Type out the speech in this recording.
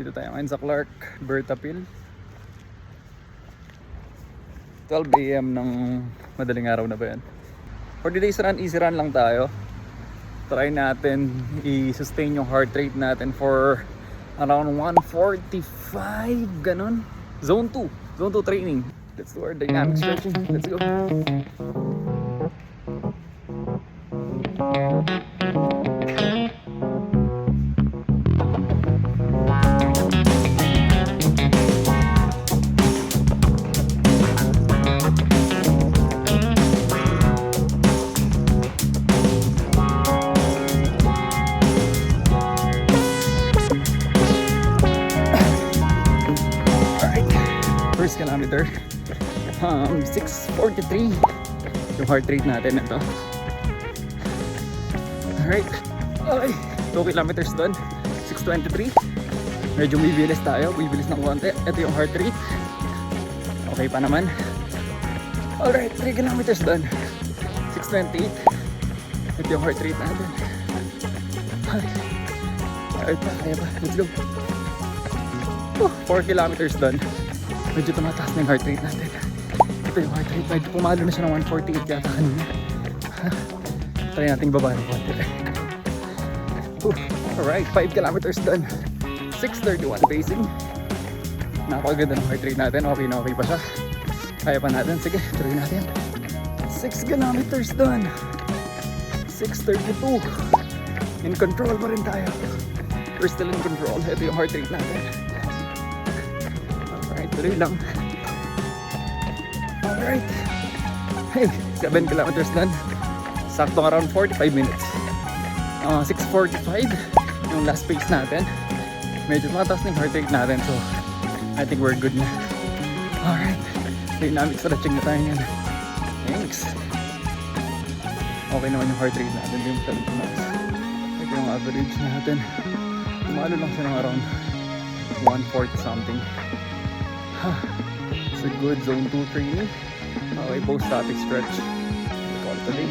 Dito tayo ngayon sa Clark, Bertapil. 12 AM ng madaling araw na ba yan? For today's run, easy run lang tayo. Try natin i-sustain yung heart rate natin for around 145, ganun. Zone 2 training. Let's do our dynamic stretching. Let's go. First kilometer, 6:43 yung heart rate natin ito. Alright, okay, 2 kilometers doon, 6:23. Medyo bibilis tayo, bibilis ng konti. Ito yung heart rate, okay pa naman. Alright, 3 kilometers doon, 6:28. Ito yung heart rate natin. Alright pa, kaya pa, let's go. 4 kilometers doon, medyo tumataas na yung heart rate natin. Ito yung heart rate, medyo pumalo na siya ng 148 yata kanina. Try natin baba ng konti. Alright, 5 kilometers done, 6:31 pacing. Napakaganda ng heart rate natin, okay na okay pa siya. Kaya pa natin, sige, tuloy natin. 6 kilometers done, 6:32. In control pa rin tayo. We're still in control. Ito yung heart rate natin. Tuloy lang. Alright. Hey, 7 kilometers done. Saktong around 45 minutes. 6:45 yung last pace natin. Medyo mataas na yung heart rate natin. So, I think we're good na. Alright. Dynamic stretching na tayo yan. Thanks. Okay naman yung heart rate natin. Yung ito yung average natin. Tumalo lang siya ng around 140 something. It's a good zone 2 training. Okay, post static stretch. We call it a day.